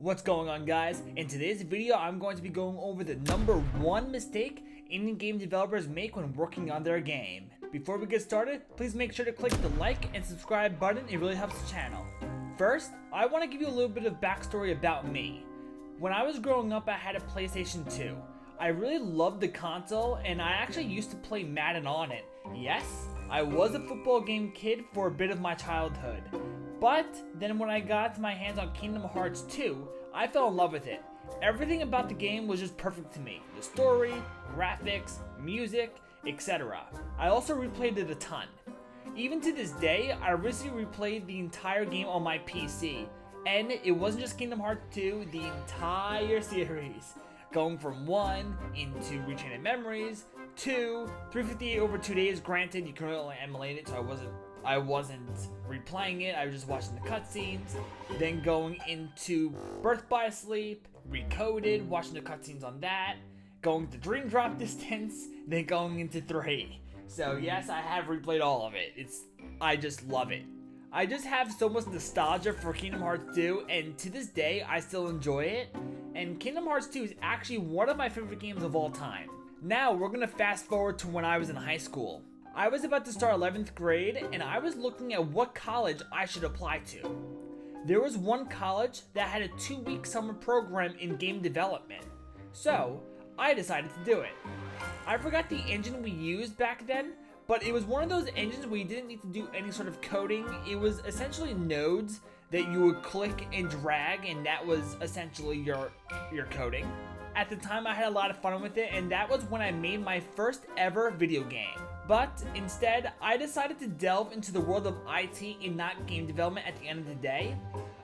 What's going on, guys? In today's video, I'm going to be going over the number one mistake indie game developers make when working on their game. Before we get started, please make sure to click the like and subscribe button. It really helps the channel. First, I want to give you a little bit of backstory about me. When I was growing up, I had a PlayStation 2. I really loved the console, and I actually used to play Madden on it. Yes, I was a football game kid for a bit of my childhood. But then when I got my hands on Kingdom Hearts 2, I fell in love with it. Everything about the game was just perfect to me. The story, graphics, music, etc. I also replayed it a ton. Even to this day, I recently replayed the entire game on my PC. And it wasn't just Kingdom Hearts 2, the entire series. Going from 1 into Rechained Memories, 2, 358 over 2 days. Granted, you can only emulate it, so I wasn't replaying it, I was just watching the cutscenes. Then going into Birth by Sleep, Recoded, watching the cutscenes on that. Going to Dream Drop Distance, then going into 3. So yes, I have replayed all of it. I just love it. I just have so much nostalgia for Kingdom Hearts 2, and to this day, I still enjoy it. And Kingdom Hearts 2 is actually one of my favorite games of all time. Now, we're gonna fast forward to when I was in high school. I was about to start 11th grade, and I was looking at what college I should apply to. There was one college that had a 2-week summer program in game development. So, I decided to do it. I forgot the engine we used back then, but it was one of those engines where you didn't need to do any sort of coding. It was essentially nodes that you would click and drag, and that was essentially your coding. At the time, I had a lot of fun with it, and that was when I made my first ever video game. But instead, I decided to delve into the world of IT and not game development at the end of the day.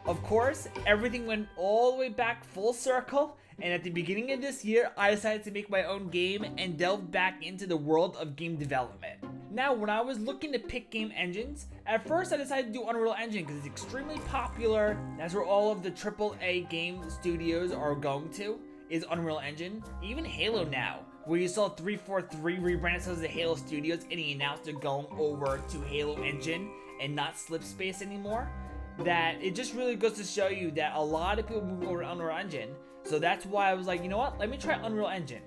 Of course, everything went all the way back full circle, and at the beginning of this year, I decided to make my own game and delve back into the world of game development. Now, when I was looking to pick game engines, at first I decided to do Unreal Engine because it's extremely popular. That's where all of the AAA game studios are going to, is Unreal Engine. Even Halo now, where you saw 343 rebranded as the Halo Studios, and he announced they're going over to Halo Engine and not Slipspace anymore. That it just really goes to show you that a lot of people move over to Unreal Engine. So that's why I was like, you know what, let me try Unreal Engine.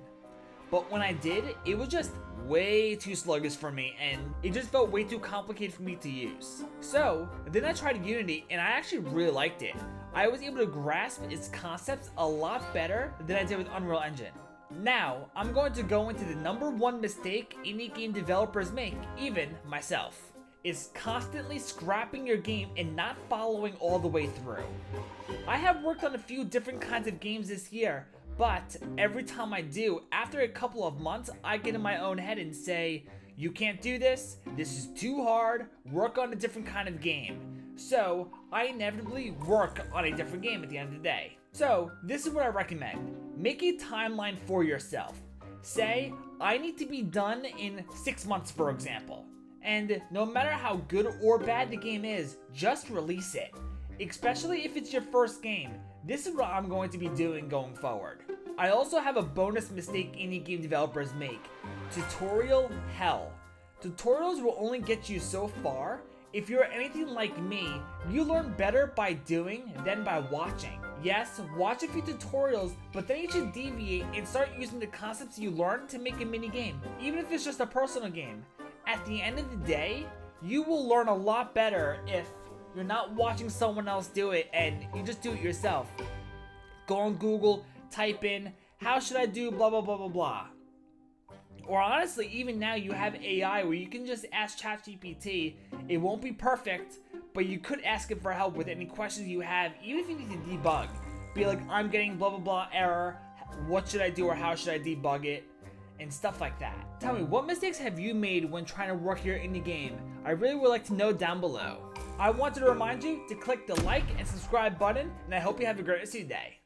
But when I did, it was just way too sluggish for me, and it just felt way too complicated for me to use. So then I tried Unity, and I actually really liked it. I was able to grasp its concepts a lot better than I did with Unreal Engine. Now, I'm going to go into the number one mistake indie game developers make, even myself. Is constantly scrapping your game and not following all the way through. I have worked on a few different kinds of games this year, but every time I do, after a couple of months, I get in my own head and say, you can't do this is too hard, work on a different kind of game. So, I inevitably work on a different game at the end of the day. So, this is what I recommend. Make a timeline for yourself. Say, I need to be done in 6 months, for example. And no matter how good or bad the game is, just release it. Especially if it's your first game. This is what I'm going to be doing going forward. I also have a bonus mistake indie game developers make. Tutorial hell. Tutorials will only get you so far. If you're anything like me, you learn better by doing than by watching. Yes, watch a few tutorials, but then you should deviate and start using the concepts you learned to make a mini game, even if it's just a personal game. At the end of the day, you will learn a lot better if you're not watching someone else do it and you just do it yourself. Go on Google, type in, how should I do blah blah blah blah blah. Or honestly, even now you have AI where you can just ask ChatGPT. It won't be perfect, but you could ask it for help with any questions you have, even if you need to debug. Be like, I'm getting blah blah blah error, what should I do or how should I debug it? And stuff like that. Tell me, what mistakes have you made when trying to work your indie game? I really would like to know down below. I wanted to remind you to click the like and subscribe button, and I hope you have a great rest of your day.